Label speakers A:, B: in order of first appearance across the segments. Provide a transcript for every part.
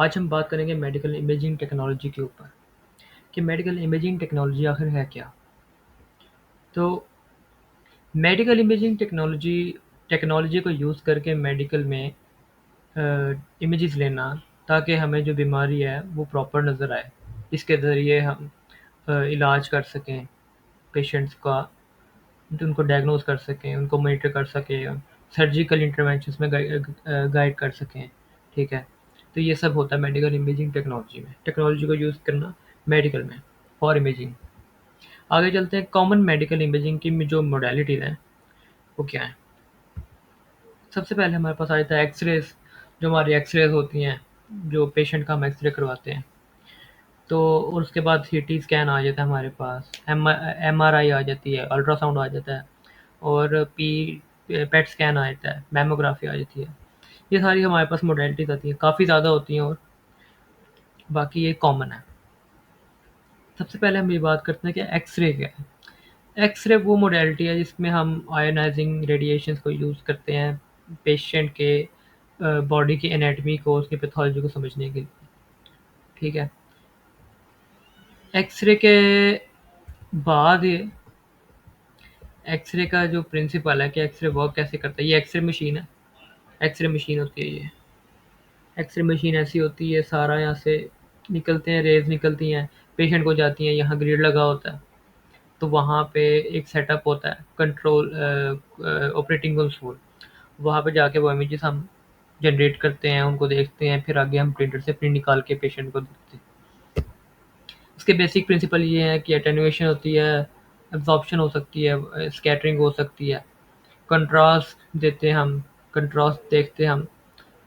A: आज हम बात करेंगे मेडिकल इमेजिंग टेक्नोलॉजी के ऊपर कि मेडिकल इमेजिंग टेक्नोलॉजी आखिर है क्या। तो मेडिकल इमेजिंग टेक्नोलॉजी टेक्नोलॉजी को यूज़ करके मेडिकल में इमेजेस लेना ताकि हमें जो बीमारी है वो प्रॉपर नज़र आए। इसके ज़रिए हम इलाज कर सकें पेशेंट्स का, तो उनको डायग्नोज कर सकें, उनको मॉनिटर कर सकें, सर्जिकल इंटरवेंशंस में गाइड कर सकें। ठीक है, तो ये सब होता है मेडिकल इमेजिंग टेक्नोलॉजी में, टेक्नोलॉजी को यूज़ करना मेडिकल में फॉर इमेजिंग। आगे चलते हैं, कॉमन मेडिकल इमेजिंग की जो मोडेलिटीज़ हैं वो क्या है। सबसे पहले हमारे पास आ जाता है एक्सरेज। जो हमारी एक्सरेज होती हैं, जो पेशेंट का हम एक्सरे करवाते हैं, तो और उसके बाद सीटी स्कैन आ जाता है हमारे पास, एमआरआई आ जाती है, अल्ट्रासाउंड आ जाता है, और पेट स्कैन आ जाता है, मैमोग्राफी आ जाती है। ये सारी हमारे पास मोडेलिटीज़ आती हैं, काफ़ी ज़्यादा होती हैं और बाकी ये कॉमन है। सबसे पहले हम ये बात करते हैं कि एक्सरे क्या है। एक्सरे वो मोडेलिटी है जिसमें हम आयोनाइजिंग रेडिएशंस को यूज़ करते हैं पेशेंट के बॉडी की एनाटमी को, उसकी पैथोलॉजी को समझने के लिए। ठीक है, एक्सरे के बाद एक्सरे का जो प्रिंसिपल है कि एक्सरे वर्क कैसे करता है, ये एक्सरे मशीन है। एक्सरे मशीन होती है ये। एक्सरे मशीन ऐसी होती है, सारा यहाँ से निकलते हैं, रेज़ निकलती हैं, पेशेंट को जाती हैं, यहाँ ग्रिड लगा होता है, तो वहाँ पे एक सेटअप होता है, कंट्रोल ऑपरेटिंग कंसोल। वहाँ पे जाके वो इमेजेस हम जनरेट करते हैं, उनको देखते हैं, फिर आगे हम प्रिंटर से प्रिंट निकाल के पेशेंट को देते हैं। इसके बेसिक प्रिंसिपल ये है कि एटेन्युएशन होती है, एब्जॉर्प्शन हो सकती है, स्कैटरिंग हो सकती है, कंट्रास्ट देते हैं हम, कंट्रास्ट देखते हैं हम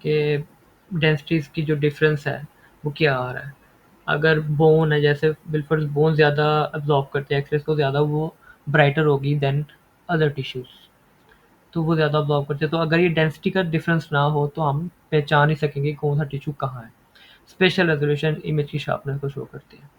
A: कि डेंसिटीज़ की जो डिफरेंस है वो क्या आ रहा है। अगर बोन है, जैसे बिल्कुल बोन ज़्यादा अब्जॉर्ब करते हैं एक्सरेज को, ज़्यादा वो ब्राइटर होगी देन अदर टिश्यूज़, तो वो ज़्यादा अब्जॉर्ब करते हैं। तो अगर ये डेंसिटी का डिफरेंस ना हो तो हम पहचान ही सकेंगे कौन सा टिश्यू कहाँ है। स्पेशल रेजोल्यूशन इमेज की शार्पनेस को शो करती है।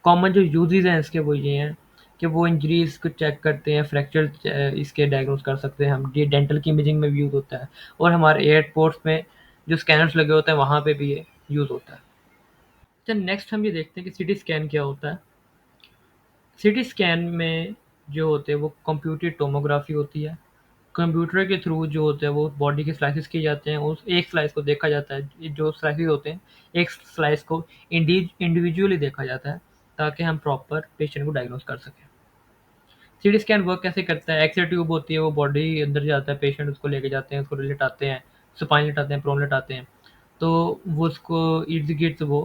A: कॉमन जो यूजेस हैं इसके वो ये हैं कि वो इंजरीज को चेक करते हैं, फ्रैक्चर इसके डायग्नोज कर सकते हैं हम, ये डेंटल की इमेजिंग में भी यूज़ होता है, और हमारे एयरपोर्ट्स में जो स्कैनर्स लगे होते हैं वहाँ पे भी ये यूज़ होता है। तो नेक्स्ट हम ये देखते हैं कि सीटी स्कैन क्या होता है। सीटी स्कैन में जो होते हैं वो कंप्यूटेड टोमोग्राफी होती है। कंप्यूटर के थ्रू जो होते हैं वो बॉडी के स्लाइसेस किए जाते हैं, उस एक स्लाइस को देखा जाता है, ये जो स्लाइसेस होते हैं एक स्लाइस को इंडिविजुअली देखा जाता है ताकि हम प्रॉपर पेशेंट को डायग्नोज कर सकें। सीटी स्कैन वर्क कैसे करता है, एक्सरे ट्यूब होती है, वो बॉडी अंदर जाता है, पेशेंट उसको लेके जाते हैं, उसको लिटाते हैं, सुपाइन लिटाते हैं, प्रोन लिटाते हैं, तो वो उसको इर्द गिर्द वो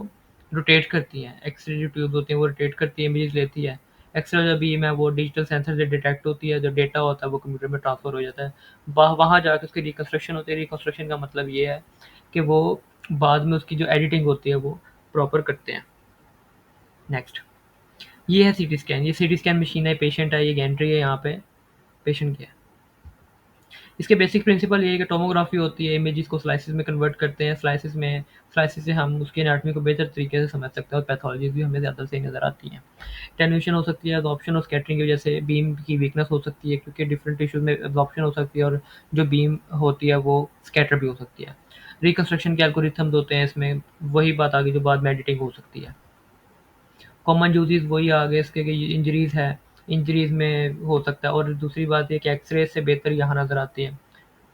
A: रोटेट करती हैं। एक्सरे जो ट्यूब होती हैं वो रोटेट करती है, इमेज लेती है। एक्सरे जो बीम है वो डिजिटल सेंसर से डिटेक्ट होती है, जो डेटा होता है वो कंप्यूटर में ट्रांसफर हो जाता है। वहाँ जाकर उसकी रिकन्स्ट्रक्शन होती है। रिकन्स्ट्रक्शन का मतलब ये है कि वो बाद में उसकी जो एडिटिंग होती है वो प्रॉपर करते हैं। नेक्स्ट, ये है सीटी स्कैन। ये सीटी स्कैन मशीन है, पेशेंट है, ये गैंट्री है, यहाँ पे पेशेंट की है। इसके बेसिक प्रिंसिपल ये है कि टोमोग्राफी होती है, इमेजेस को स्लाइसेस में कन्वर्ट करते हैं, स्लाइसेस से हम उसकी एनाटॉमी को बेहतर तरीके से समझ सकते हैं और पैथोलॉजीज भी हमें ज़्यादा सही नज़र आती हैं। टेन्यूशन हो सकती है, अब्जॉर्प्शन और स्कैटरिंग की वजह से बीम की वीकनेस हो सकती है, क्योंकि डिफरेंट टिश्यूज में अब्जॉर्प्शन हो सकती है और जो बीम होती है वो स्कैटर भी हो सकती है। रिकन्स्ट्रक्शन के एल्गोरिथम्स होते हैं इसमें, वही बात आगे जो बाद में एडिटिंग हो सकती है। कॉमन यूजेस वही आ गए इसके कि इंजरीज है, इंजरीज में हो सकता है, और दूसरी बात ये कि एक्सरे से बेहतर यहाँ नज़र आती है।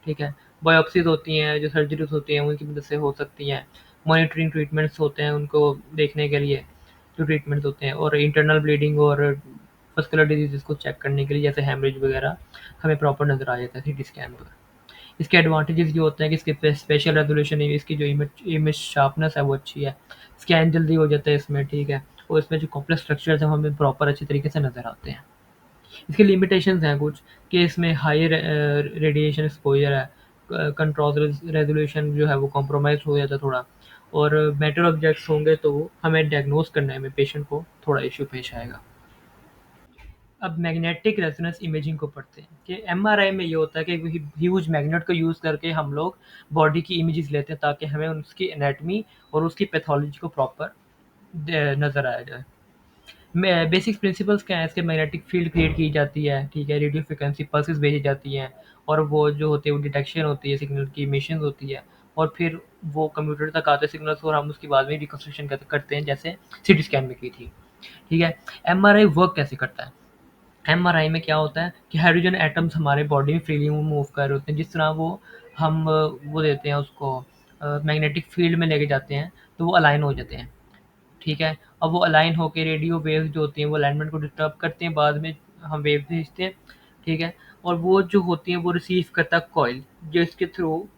A: ठीक है, बायोप्सीज होती हैं, जो सर्जरीज होती हैं उनकी मदद से हो सकती हैं। मॉनिटरिंग ट्रीटमेंट्स होते हैं उनको देखने के लिए, जो ट्रीटमेंट्स होते हैं, और इंटरनल ब्लीडिंग और मस्कुलर डिजीज़ को चेक करने के लिए, जैसे हेमरेज वगैरह, हमें प्रॉपर नज़र आ जाता है सीटी स्कैन पर। इसके एडवांटेजेस ये होते हैं कि इसकी स्पेशल रेजोल्यूशन है, इसकी जो इमेज शार्पनेस है वो अच्छी है, स्कैन जल्दी हो जाता है इसमें। ठीक है, और इसमें जो कॉम्प्लेक्स स्ट्रक्चर्स हैं हमें प्रॉपर अच्छी तरीके से नज़र आते हैं। इसके लिमिटेशंस हैं कुछ, कि इसमें हाई रेडिएशन एक्सपोजर है, कंट्रोल रेजोल्यूशन जो है वो कॉम्प्रोमाइज हो जाता है थोड़ा, और मेटल ऑब्जेक्ट्स होंगे तो हमें डायग्नोज करने में पेशेंट को थोड़ा इशू पेश आएगा। अब मैग्नेटिक रेजोनेंस इमेजिंग को पढ़ते हैं कि एमआरआई में ये होता है कि ह्यूज मैग्नेट को यूज़ करके हम लोग बॉडी की इमेजेस लेते हैं ताकि हमें उसकी एनाटमी और उसकी पैथोलॉजी को प्रॉपर नज़र आया जाए। बेसिक प्रिंसिपल्स क्या है इसके, मैग्नेटिक फील्ड क्रिएट की जाती है। ठीक है, रेडियो फ्रिक्वेंसी पल्सेस भेजी जाती हैं, और वो जो होती है वो डिटेक्शन होती है, सिग्नल की इमिशन होती है, और फिर वो कंप्यूटर तक आते सिग्नल्स और हम उसकी बाद में रिकंस्ट्रक्शन करते हैं, जैसे सीटी स्कैन में की थी। ठीक है। एमआरआई वर्क कैसे करता है? एमआरआई में क्या होता है कि हाइड्रोजन एटम्स हमारे बॉडी में फ्रीली मूव कर रहे होते हैं। जिस तरह वो हम वो देते हैं उसको मैग्नेटिक फील्ड में लेके जाते हैं, तो वो अलाइन हो जाते हैं। ठीक है। अब वो अलाइन होके रेडियो वेव्स जो होती हैं वो अलाइनमेंट को डिस्टर्ब करती हैं, बाद में हम वेव भेजते हैं। ठीक है। और वो जो होती हैं वो रिसीव करता है कॉइल, जिसके थ्रू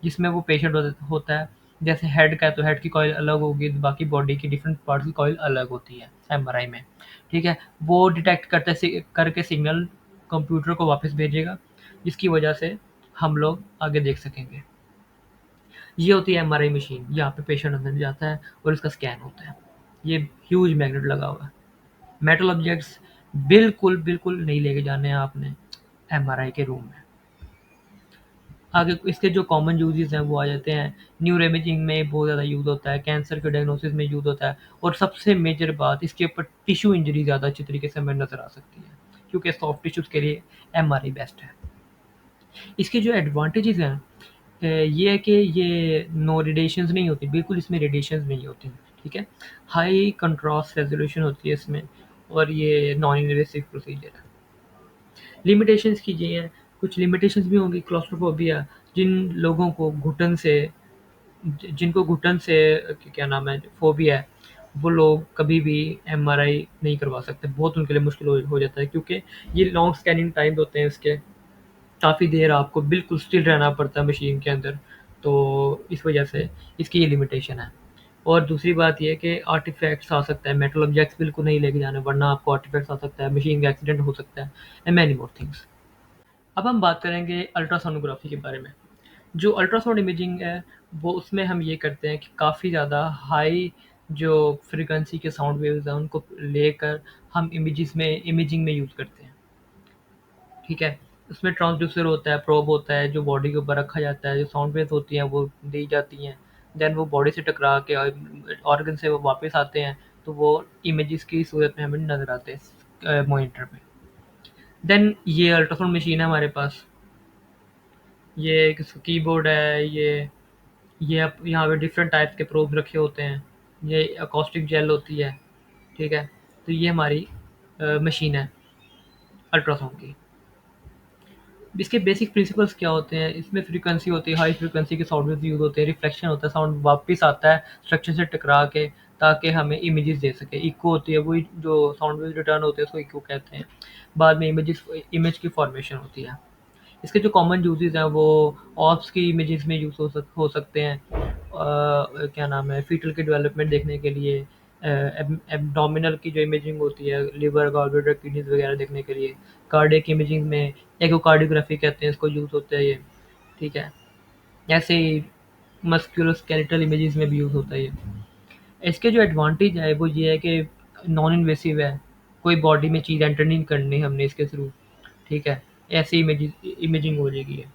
A: जिसमें वो पेशेंट होता है। जैसे हेड का है तो हेड की कॉइल अलग होगी, बाकी बॉडी की डिफरेंट पार्ट्स की कॉइल अलग होती है एमआरआई में। ठीक है। वो डिटेक्ट करके सिग्नल कंप्यूटर को वापस भेजेगा, जिसकी वजह से हम लोग आगे देख सकेंगे। ये होती है एमआरआई मशीन। यहाँ पे पेशेंट अंदर जाता है और इसका स्कैन होता है। ये ह्यूज मैग्नेट लगा हुआ है। मेटल ऑब्जेक्ट्स बिल्कुल बिल्कुल नहीं लेके जाने हैं आपने एमआरआई के रूम में। आगे इसके जो कॉमन यूजेस हैं वो आ जाते हैं। न्यूरो इमेजिंग में बहुत ज़्यादा यूज़ होता है, कैंसर के डायग्नोसिस में यूज़ होता है, और सबसे मेजर बात इसके ऊपर टिश्यू इंजरी ज़्यादा अच्छी तरीके से हमें नज़र आ सकती है, क्योंकि सॉफ्ट टिश्यूज़ के लिए एमआरआई बेस्ट है। इसके जो एडवांटेजेस हैं ये है कि ये नो रेडिएशंस नहीं होती, बिल्कुल इसमें रेडिएशंस नहीं होती। ठीक है। हाई कंट्रास्ट रेजोल्यूशन होती है इसमें, और ये नॉन इन्वेसिव प्रोसीजर है। लिमिटेशंस की ये हैं, कुछ लिमिटेशंस भी होंगी। क्लॉस्ट्रोफोबिया, जिन लोगों को घुटन से जिनको घुटन से क्या नाम है फोबिया है, वो लोग कभी भी एमआरआई नहीं करवा सकते। बहुत उनके लिए मुश्किल हो जाता है, क्योंकि ये लॉन्ग स्कैनिंग टाइम होते हैं इसके। काफ़ी देर आपको बिल्कुल स्टिल रहना पड़ता है मशीन के अंदर, तो इस वजह से इसकी ये लिमिटेशन है। और दूसरी बात ये है कि आर्टिफैक्ट्स आ सकता है, मेटल ऑब्जेक्ट्स बिल्कुल नहीं लेके जाने, वरना आपको आर्टिफैक्ट्स आ सकता है, मशीन का एक्सीडेंट हो सकता है, एंड मैनी मोर थिंग्स। अब हम बात करेंगे अल्ट्रासोनोग्राफी के बारे में। जो अल्ट्रासाउंड इमेजिंग है, वो उसमें हम ये करते हैं कि काफ़ी ज़्यादा हाई जो फ्रीक्वेंसी के साउंड वेव्स हैं उनको लेकर हम इमेजिंग में यूज़ करते हैं। ठीक है। उसमें ट्रांसड्यूसर होता है, प्रोब होता है, जो बॉडी के ऊपर रखा जाता है, जो साउंड वेव्स होती हैं वो दी जाती हैं। देन वो बॉडी से टकरा के ऑर्गन से वो वापस आते हैं, तो वो इमेजेस की सूरत में हमें नज़र आते हैं मॉनिटर पे। देन ये अल्ट्रासाउंड मशीन है हमारे पास। ये एक कीबोर्ड है, ये आप यहाँ पे डिफरेंट टाइप्स के प्रोब्स रखे होते हैं। ये अकॉस्टिक जेल होती है। ठीक है। तो ये हमारी मशीन है अल्ट्रासाउंड की। इसके बेसिक प्रिंसिपल्स क्या होते हैं? इसमें फ्रीक्वेंसी होती है, हाई फ्रीक्वेंसी के साउंड वेव्स यूज़ होते हैं, रिफ्लेक्शन होता है, साउंड वापस आता है स्ट्रक्चर से टकरा के, ताकि हमें इमेजेस दे सके। इको होती है, वही जो साउंड वेव्स रिटर्न होते हैं उसको इको कहते हैं। बाद में इमेज की फॉर्मेशन होती है। इसके जो कॉमन यूजेस हैं वो ऑप्स की इमेजेस में यूज़ हो सकते हैं। क्या नाम है, फीटल के डेवलपमेंट देखने के लिए, एब्डोमिनल की जो इमेजिंग होती है, लिवर गॉलब्लैडर किडनीज वगैरह देखने के लिए, कार्डियक इमेजिंग में एकोकार्डियोग्राफी कहते हैं इसको, यूज़ होता है ये। ठीक है। ऐसे ही मस्कुलोस्केलेटल इमेजेस में भी यूज़ होता है ये। इसके जो एडवांटेज है वो ये है कि नॉन इन्वेसिव है, कोई बॉडी में चीज़ एंटर नहीं करनी हमने इसके थ्रू। ठीक है। ऐसी इमेजिंग हो जाएगी ये।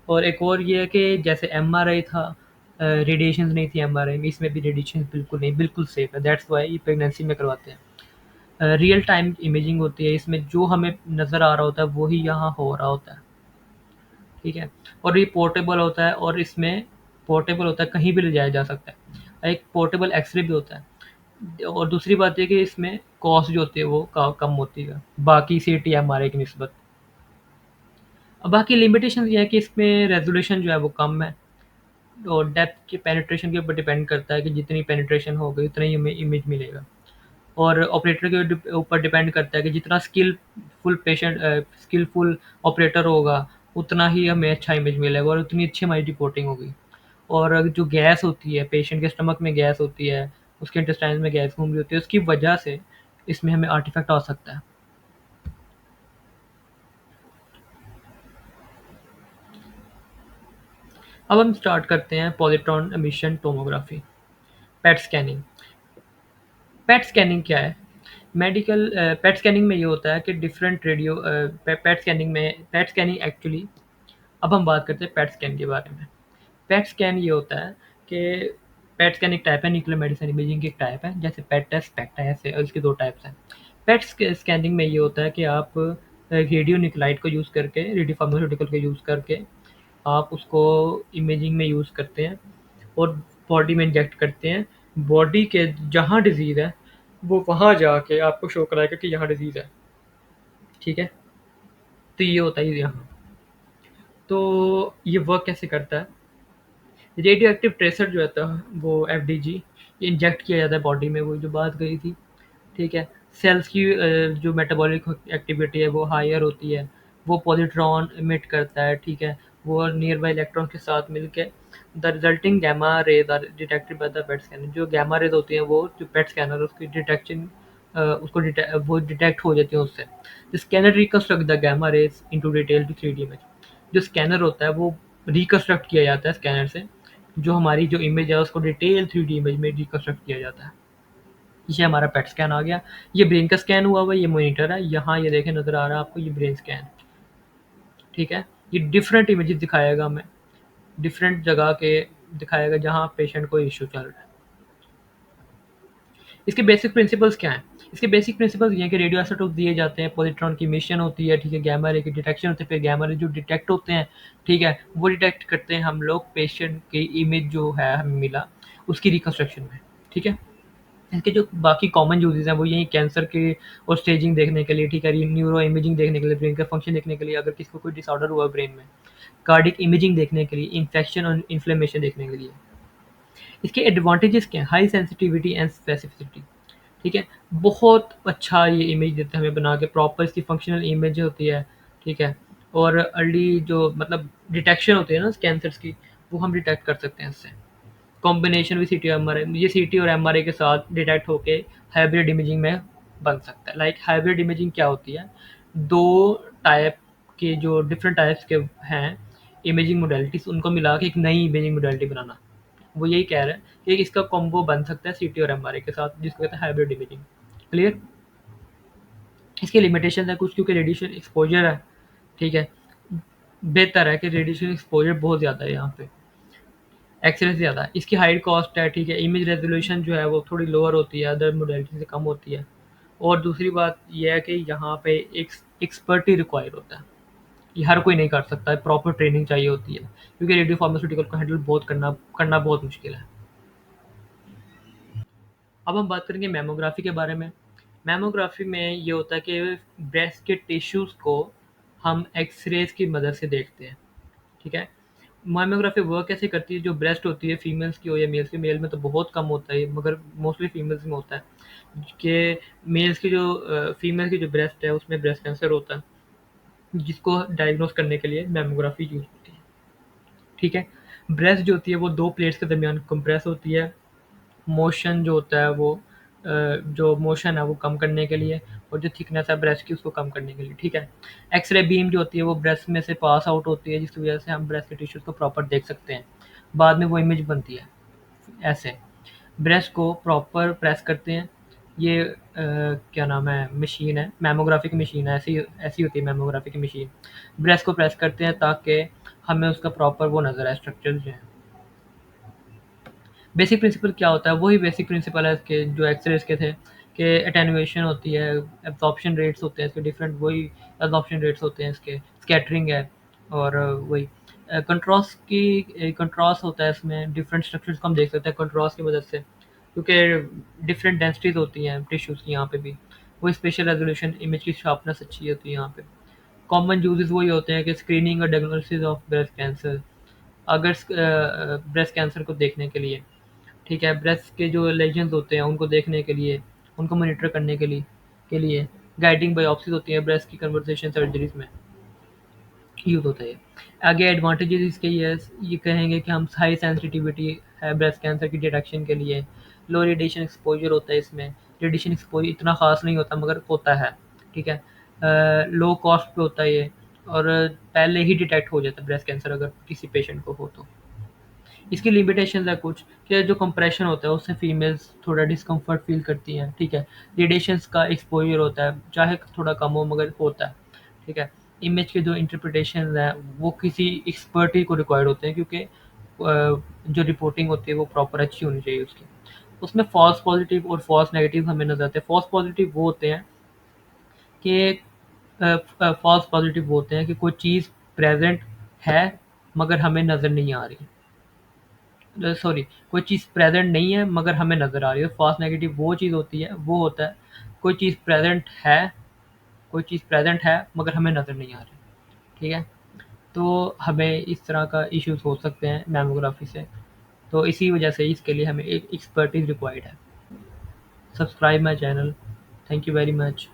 A: और एक और ये है कि जैसे एमआरआई था, रेडिएशंस नहीं थी एमआरआई में, इसमें भी रेडिएशन बिल्कुल नहीं, बिल्कुल सेफ है। दैट्स वाई ये प्रेगनेंसी में करवाते हैं। रियल टाइम इमेजिंग होती है इसमें, जो हमें नज़र आ रहा होता है वही यहाँ हो रहा होता है। ठीक है। और ये पोर्टेबल होता है, और इसमें पोर्टेबल होता है, कहीं भी ले जाया जा सकता है। एक पोर्टेबल एक्सरे भी होता है। और दूसरी बात ये कि इसमें कॉस्ट जो होती है वो कम होती है बाकी सीटी एमआरआई की निस्बत। अब बाकी लिमिटेशन ये है कि इसमें रेजोल्यूशन जो है वो कम है, और डेप्थ के पेनिट्रेशन के ऊपर डिपेंड करता है कि जितनी पेनिट्रेशन होगी उतना ही हमें इमेज मिलेगा। और ऑपरेटर के ऊपर डिपेंड करता है कि जितना स्किलफुल ऑपरेटर होगा, उतना ही हमें अच्छा इमेज मिलेगा और उतनी अच्छी हमारी रिपोर्टिंग होगी। और जो गैस होती है, पेशेंट के स्टमक में गैस होती है, उसके इंटेस्टाइन में गैस घूम रही होती है, उसकी वजह से इसमें हमें आर्टिफैक्ट आ सकता है। अब हम स्टार्ट करते हैं पॉजिट्रॉन एमिशन टोमोग्राफी, पेट स्कैनिंग। पेट स्कैनिंग क्या है? पेट स्कैनिंग में ये होता है कि डिफरेंट पेट स्कैनिंग एक्चुअली, अब हम बात करते हैं पेट स्कैन के बारे में। पेट स्कैन ये होता है कि पेट स्कैन एक टाइप है, न्यूक्लियर मेडिसिन इमेजिंग की एक टाइप है, जैसे पेट टेस्ट, पेट है, ऐसे और इसके दो टाइप्स हैं। पेट स्कैनिंग में ये होता है कि आप रेडियो न्यूक्लाइड को यूज़ करके, रेडियो फार्मास्यूटिकल को यूज़ करके आप उसको इमेजिंग में यूज़ करते हैं और बॉडी में इंजेक्ट करते हैं। बॉडी के जहाँ डिज़ीज़ है, वो वहाँ जाके आपको शो कराएगा कि यहाँ डिज़ीज़ है, ठीक है? तो ये होता है यहाँ। तो ये वर्क कैसे करता है? रेडियो एक्टिव ट्रेसर जो होता है वो एफडीजी, ये इंजेक्ट किया जाता है बॉडी में, वो जो बात कही थी, ठीक है? सेल्स की जो मेटाबॉलिक एक्टिविटी है वो हायर होती है, वो पॉजिट्रॉन इमिट करता है, ठीक है? वो नियर बाई इलेक्ट्रॉन के साथ मिलके the resulting gamma rays are detected by the PET scanner. जो गामा रेज होती हैं वो जो पेट स्कैनर उसकी डिटेक्शन वो डिटेक्ट हो जाती है उससे। The scanner reconstruct the gamma rays into detail to 3D image. जो स्कैनर होता है वो रिकंस्ट्रक्ट किया जाता है स्कैनर से, जो हमारी जो इमेज है उसको डिटेल 3D इमेज में रिकंस्ट्रक्ट किया जाता है। ये हमारा पेट स्कैन आ गया। ये ब्रेन का स्कैन हुआ हुआ, ये मॉनिटर है, यहाँ ये देखें नज़र आ रहा है आपको, ये ब्रेन स्कैन, ठीक है? ये डिफरेंट इमेजेस दिखाएगा हमें, डिफरेंट जगह के दिखाएगा जहाँ पेशेंट को इशू चल रहा है। इसके बेसिक प्रिंसिपल्स क्या हैं? इसके बेसिक प्रिंसिपल्स ये हैं कि रेडियो आइसोटोप दिए जाते हैं, पॉजिट्रॉन की मिशन होती है, ठीक है? गामा रे की डिटेक्शन होती है, फिर गामा रे जो डिटेक्ट होते हैं, ठीक है? वो डिटेक्ट करते हैं हम लोग पेशेंट की इमेज जो है हमें मिला, उसकी रिकंस्ट्रक्शन में, ठीक है? इसके जो बाकी कॉमन यूजेस हैं वो यही कैंसर के और स्टेजिंग देखने के लिए, ठीक है? न्यूरो इमेजिंग देखने के लिए, ब्रेन का फंक्शन देखने के लिए, अगर किसी को कोई डिसऑर्डर हुआ ब्रेन में, कार्डिक इमेजिंग देखने के लिए, इन्फेक्शन और इन्फ्लेमेशन देखने के लिए। इसके एडवांटेजेस क्या हैं? हाई सेंसिटिविटी एंड स्पेसिफिसिटी, ठीक है? बहुत अच्छा ये इमेज देता है हमें बना के, प्रॉपर इसकी फंक्शनल इमेज होती है, ठीक है? और अर्ली जो मतलब डिटेक्शन होती है ना कैंसर्स की, वो हम डिटेक्ट कर सकते हैं इससे। कॉम्बिनेशन विद सीटी और एमआरआई, ये सीटी और एमआरआई के साथ डिटेक्ट होके हाइब्रिड इमेजिंग में बन सकता है। लाइक हाइब्रिड इमेजिंग क्या होती है? दो टाइप के जो डिफरेंट टाइप्स के हैं इमेजिंग मोडेलिटीज, उनको मिला के एक नई इमेजिंग मोडेलिटी बनाना। वो यही कह रहे हैं कि इसका कॉम्बो बन सकता है सीटी और एमआरआई के साथ, जिसको कहते हैं हाइब्रिड इमेजिंग। क्लियर? इसकी लिमिटेशन है कुछ, क्योंकि रेडिएशन एक्सपोजर है, ठीक है? बेहतर है कि रेडिएशन एक्सपोजर बहुत ज़्यादा है यहाँ पे, एक्सरे से ज़्यादा है। इसकी हाई कॉस्ट है, ठीक है? इमेज रेजोल्यूशन जो है वो थोड़ी लोअर होती है, अदर मोडेलिटी से कम होती है। और दूसरी बात ये है कि यहाँ पे एक एक्सपर्टी रिक्वायर होता है, ये हर कोई नहीं कर सकता है, प्रॉपर ट्रेनिंग चाहिए होती है, क्योंकि रेडियो फार्मास्यूटिकल को हैंडल बहुत करना बहुत मुश्किल है। अब हम बात करेंगे मैमोग्राफी के बारे में। मैमोग्राफी में ये होता है कि ब्रेस्ट के टिश्यूज़ को हम एक्स-रेज़ की मदद से देखते हैं, ठीक है? मैमोग्राफी वर्क कैसे करती है? जो ब्रेस्ट होती है फीमेल्स की हो या मेल्स की, मेल में तो बहुत कम होता है ये, मगर मोस्टली फीमेल्स में होता है कि मेल्स की जो फीमेल की जो ब्रेस्ट है उसमें ब्रेस्ट कैंसर होता है, जिसको डायग्नोस करने के लिए मैमोग्राफी यूज़ होती है, ठीक है? ब्रेस्ट जो होती है वो 2 प्लेट्स के दरमियान कंप्रेस होती है, मोशन जो होता है वो जो मोशन है वो कम करने के लिए, और जो थिकनेस है ब्रेस्ट की उसको कम करने के लिए, ठीक है? एक्स-रे बीम जो होती है वो ब्रेस्ट में से पास आउट होती है, जिसकी वजह से हम ब्रेस्ट के टिश्यूज़ को प्रॉपर देख सकते हैं। बाद में वो इमेज बनती है ऐसे। ब्रेस्ट को प्रॉपर प्रेस करते हैं, ये क्या नाम है मशीन है, मैमोग्राफी की मशीन है, ऐसी ऐसी होती है मैमोग्राफी की मशीन। ब्रेस्ट को प्रेस करते हैं ताकि हमें उसका प्रॉपर वो नज़र आए, स्ट्रक्चर जो है। बेसिक प्रिंसिपल क्या होता है? वही बेसिक प्रिंसिपल है इसके जो एक्स-रेज़ के थे, कि एटेन्युएशन होती है, एब्ज़ॉर्प्शन रेट्स होते हैं इसके डिफरेंट, वही एब्ज़ॉर्प्शन रेट्स होते हैं इसके, स्कैटरिंग है, और वही कंट्रास्ट की कंट्रास्ट होता है इसमें, डिफरेंट स्ट्रक्चर्स को हम देख सकते हैं कंट्रास्ट की मदद से, क्योंकि डिफरेंट डेंसिटीज़ होती हैं टिश्यूज़ की यहाँ पे भी। वही स्पेशल रेज़ोल्यूशन, इमेज की शार्पनेस अच्छी होती है यहाँ पे। कॉमन यूज़ेज़ वही होते हैं कि स्क्रीनिंग और डायग्नोसिस ऑफ ब्रेस्ट कैंसर, अगर ब्रेस्ट कैंसर को देखने के लिए, ठीक है? ब्रेस्ट के जो लेजन्स होते हैं उनको देखने के लिए, उनको मॉनिटर करने के लिए गाइडिंग बायोप्सीज़ होती हैं ब्रेस्ट की कन्वर्सेशन सर्जरीज़ में यूज़ होता है ये। आगे एडवांटेजेस इसके ये कहेंगे कि हम हाई सेंसिटिविटी है ब्रेस्ट कैंसर की डिटेक्शन के लिए, लो रेडिएशन एक्सपोज़र होता है इसमें, रेडिएशन एक्सपोज़र इतना ख़ास नहीं होता मगर होता है, ठीक है? लो कॉस्ट पे होता है ये, और पहले ही डिटेक्ट हो जाता है ब्रेस्ट कैंसर अगर किसी पेशेंट को हो तो। इसकी लिमिटेशंस है कुछ, कि जो कंप्रेशन होता है उससे फीमेल्स थोड़ा डिस्कम्फर्ट फ़ील करती हैं, ठीक है? रेडिएशंस का एक्सपोज़र होता है, चाहे थोड़ा कम हो मगर होता है, ठीक है? इमेज के जो इंटरप्रिटेशंस हैं वो किसी एक्सपर्ट ही को रिक्वायर्ड होते हैं, क्योंकि जो रिपोर्टिंग होती है वो प्रॉपर अच्छी होनी चाहिए उसकी। उसमें फ़ॉल्स पॉज़िटिव और फ़ॉल्स नेगेटिव हमें नज़र आते हैं। फ़ॉल्स पॉज़िटिव वो होते हैं कि फ़ॉल्स पॉज़िटिव वो होते हैं कि कोई चीज़ प्रेज़ेंट है मगर हमें नज़र नहीं आ रही, सॉरी, कोई चीज़ प्रेजेंट नहीं है मगर हमें नज़र आ रही है। फॉल्स नेगेटिव वो चीज़ होती है, वो होता है कोई चीज़ प्रेजेंट है, कोई चीज़ प्रेजेंट है मगर हमें नज़र नहीं आ रही। ठीक है, तो हमें इस तरह का इश्यूज हो सकते हैं मैमोग्राफी से। तो इसी वजह से इसके लिए हमें एक एक्सपर्टीज रिक्वायर्ड है। Subscribe my channel. Thank you very much.